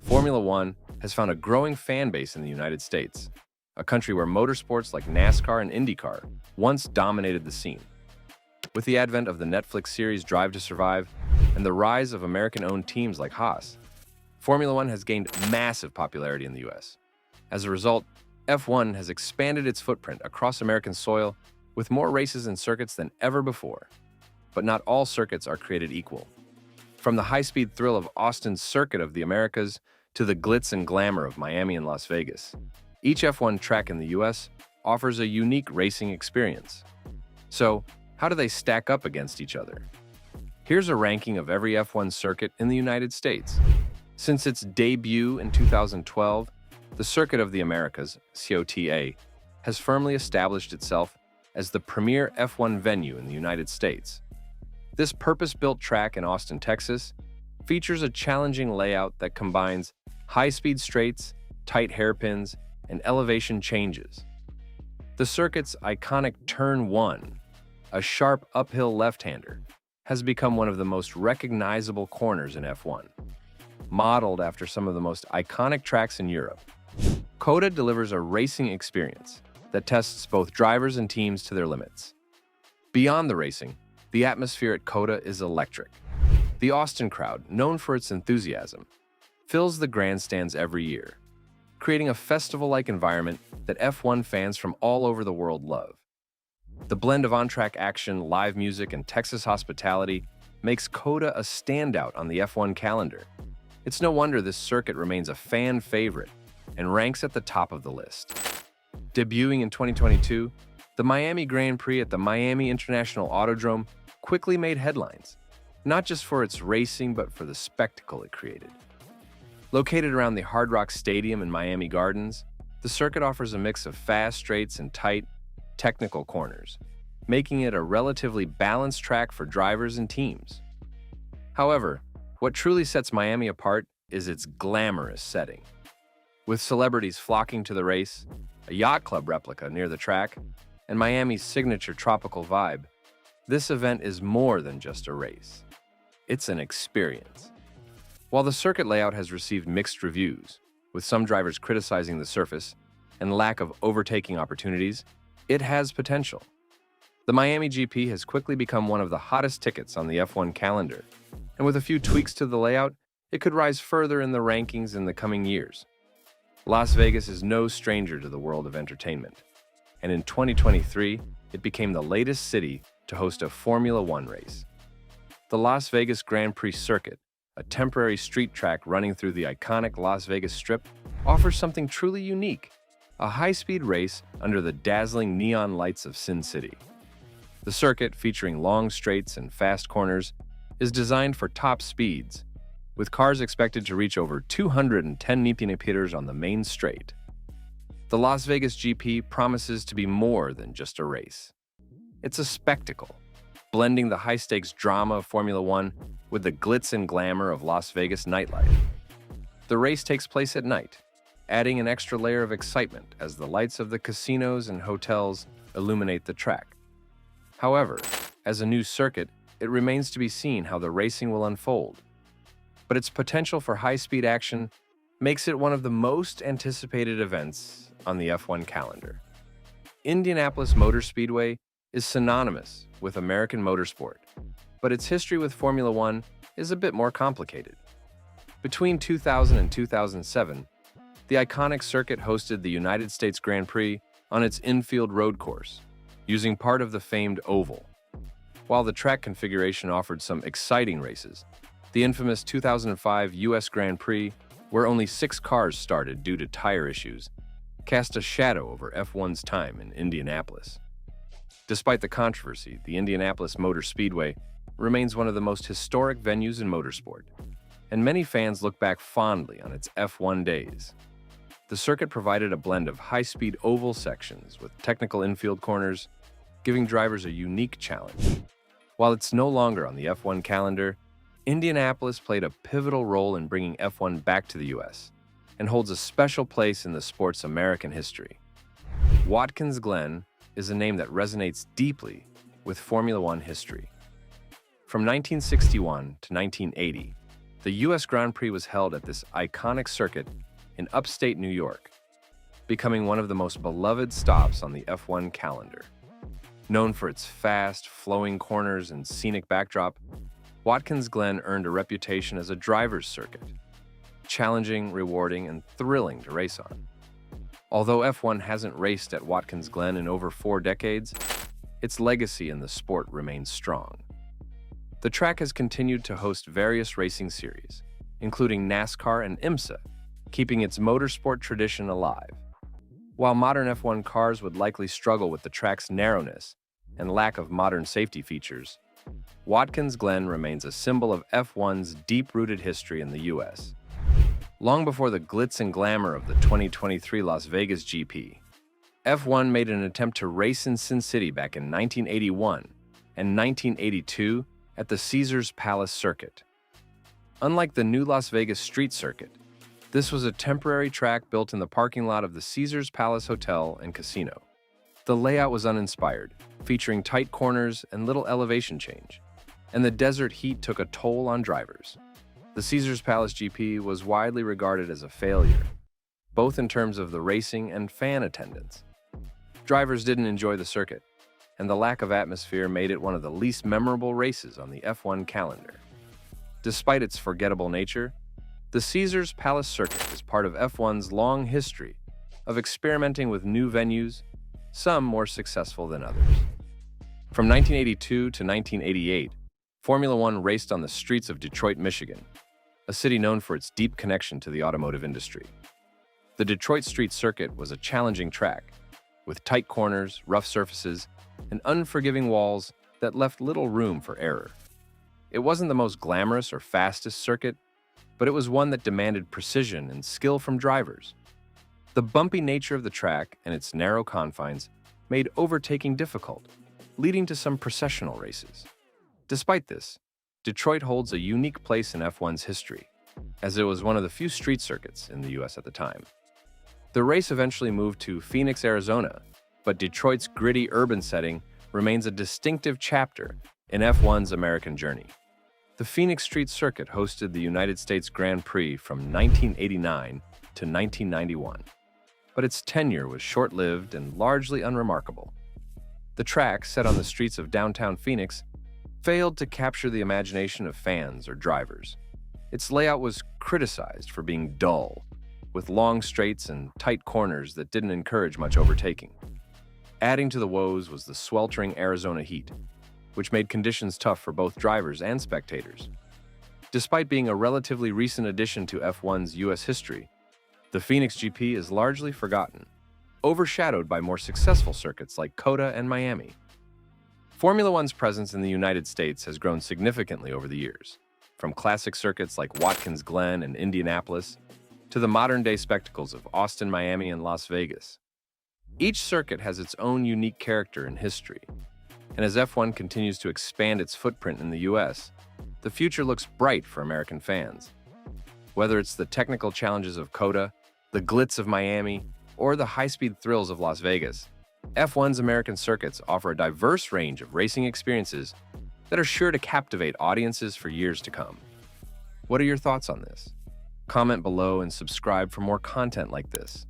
Formula One has found a growing fan base in the United States, a country where motorsports like NASCAR and IndyCar once dominated the scene. With the advent of the Netflix series Drive to Survive and the rise of American-owned teams like Haas, Formula One has gained massive popularity in the US. As a result, F1 has expanded its footprint across American soil with more races and circuits than ever before. But not all circuits are created equal. From the high-speed thrill of Austin's Circuit of the Americas to the glitz and glamour of Miami and Las Vegas, each F1 track in the US offers a unique racing experience. So, how do they stack up against each other? Here's a ranking of every F1 circuit in the United States. Since its debut in 2012, the Circuit of the Americas, COTA, has firmly established itself as the premier F1 venue in the United States. This purpose-built track in Austin, Texas, features a challenging layout that combines high-speed straights, tight hairpins, and elevation changes. The circuit's iconic Turn 1, a sharp uphill left-hander, has become one of the most recognizable corners in F1. Modeled after some of the most iconic tracks in Europe, COTA delivers a racing experience that tests both drivers and teams to their limits. Beyond the racing, the atmosphere at COTA is electric. The Austin crowd, known for its enthusiasm, fills the grandstands every year, creating a festival-like environment that F1 fans from all over the world love. The blend of on-track action, live music, and Texas hospitality makes COTA a standout on the F1 calendar. It's no wonder this circuit remains a fan favorite and ranks at the top of the list. Debuting in 2022, the Miami Grand Prix at the Miami International Autodrome quickly made headlines, not just for its racing but for the spectacle it created. Located around the Hard Rock Stadium in Miami Gardens, the circuit offers a mix of fast straights and tight, technical corners, making it a relatively balanced track for drivers and teams. However, what truly sets Miami apart is its glamorous setting. With celebrities flocking to the race, a yacht club replica near the track, and Miami's signature tropical vibe, this event is more than just a race. It's an experience. While the circuit layout has received mixed reviews, with some drivers criticizing the surface and lack of overtaking opportunities, it has potential. The Miami GP has quickly become one of the hottest tickets on the F1 calendar, and with a few tweaks to the layout, it could rise further in the rankings in the coming years. Las Vegas is no stranger to the world of entertainment, and in 2023, it became the latest city to host a Formula One race. The Las Vegas Grand Prix circuit, a temporary street track running through the iconic Las Vegas Strip, offers something truly unique, a high-speed race under the dazzling neon lights of Sin City. The circuit, featuring long straights and fast corners, is designed for top speeds, with cars expected to reach over 210 km/h on the main straight. The Las Vegas GP promises to be more than just a race. It's a spectacle, blending the high-stakes drama of Formula One with the glitz and glamour of Las Vegas nightlife. The race takes place at night, adding an extra layer of excitement as the lights of the casinos and hotels illuminate the track. However, as a new circuit, it remains to be seen how the racing will unfold. But its potential for high-speed action makes it one of the most anticipated events on the F1 calendar. Indianapolis Motor Speedway is synonymous with American motorsport, but its history with Formula One is a bit more complicated. Between 2000 and 2007, the iconic circuit hosted the United States Grand Prix on its infield road course, using part of the famed oval. While the track configuration offered some exciting races, the infamous 2005 US Grand Prix, where only 6 cars started due to tire issues, cast a shadow over F1's time in Indianapolis. Despite the controversy, the Indianapolis Motor Speedway remains one of the most historic venues in motorsport, and many fans look back fondly on its F1 days. The circuit provided a blend of high-speed oval sections with technical infield corners, giving drivers a unique challenge. While it's no longer on the F1 calendar, Indianapolis played a pivotal role in bringing F1 back to the US and holds a special place in the sport's American history. Watkins Glen is a name that resonates deeply with Formula One history. From 1961 to 1980, the US Grand Prix was held at this iconic circuit in upstate New York, becoming one of the most beloved stops on the F1 calendar. Known for its fast, flowing corners and scenic backdrop, Watkins Glen earned a reputation as a driver's circuit, challenging, rewarding, and thrilling to race on. Although F1 hasn't raced at Watkins Glen in over 4 decades, its legacy in the sport remains strong. The track has continued to host various racing series, including NASCAR and IMSA, keeping its motorsport tradition alive. While modern F1 cars would likely struggle with the track's narrowness and lack of modern safety features, Watkins Glen remains a symbol of F1's deep-rooted history in the US. Long before the glitz and glamour of the 2023 Las Vegas GP, F1 made an attempt to race in Sin City back in 1981 and 1982 at the Caesars Palace Circuit. Unlike the new Las Vegas Street Circuit, this was a temporary track built in the parking lot of the Caesars Palace Hotel and Casino. The layout was uninspired, featuring tight corners and little elevation change, and the desert heat took a toll on drivers. The Caesars Palace GP was widely regarded as a failure, both in terms of the racing and fan attendance. Drivers didn't enjoy the circuit, and the lack of atmosphere made it one of the least memorable races on the F1 calendar. Despite its forgettable nature, the Caesars Palace Circuit is part of F1's long history of experimenting with new venues, some more successful than others. From 1982 to 1988, Formula One raced on the streets of Detroit, Michigan, a city known for its deep connection to the automotive industry. The Detroit Street Circuit was a challenging track, with tight corners, rough surfaces, and unforgiving walls that left little room for error. It wasn't the most glamorous or fastest circuit, but it was one that demanded precision and skill from drivers. The bumpy nature of the track and its narrow confines made overtaking difficult, leading to some processional races. Despite this, Detroit holds a unique place in F1's history, as it was one of the few street circuits in the US at the time. The race eventually moved to Phoenix, Arizona, but Detroit's gritty urban setting remains a distinctive chapter in F1's American journey. The Phoenix Street Circuit hosted the United States Grand Prix from 1989 to 1991, but its tenure was short-lived and largely unremarkable. The track, set on the streets of downtown Phoenix, failed to capture the imagination of fans or drivers. Its layout was criticized for being dull, with long straights and tight corners that didn't encourage much overtaking. Adding to the woes was the sweltering Arizona heat, which made conditions tough for both drivers and spectators. Despite being a relatively recent addition to F1's US history, the Phoenix GP is largely forgotten, overshadowed by more successful circuits like COTA and Miami. Formula One's presence in the United States has grown significantly over the years, from classic circuits like Watkins Glen and Indianapolis to the modern-day spectacles of Austin, Miami, and Las Vegas. Each circuit has its own unique character and history, and as F1 continues to expand its footprint in the US, the future looks bright for American fans. Whether it's the technical challenges of COTA, the glitz of Miami, or the high-speed thrills of Las Vegas, F1's American circuits offer a diverse range of racing experiences that are sure to captivate audiences for years to come. What are your thoughts on this? Comment below and subscribe for more content like this.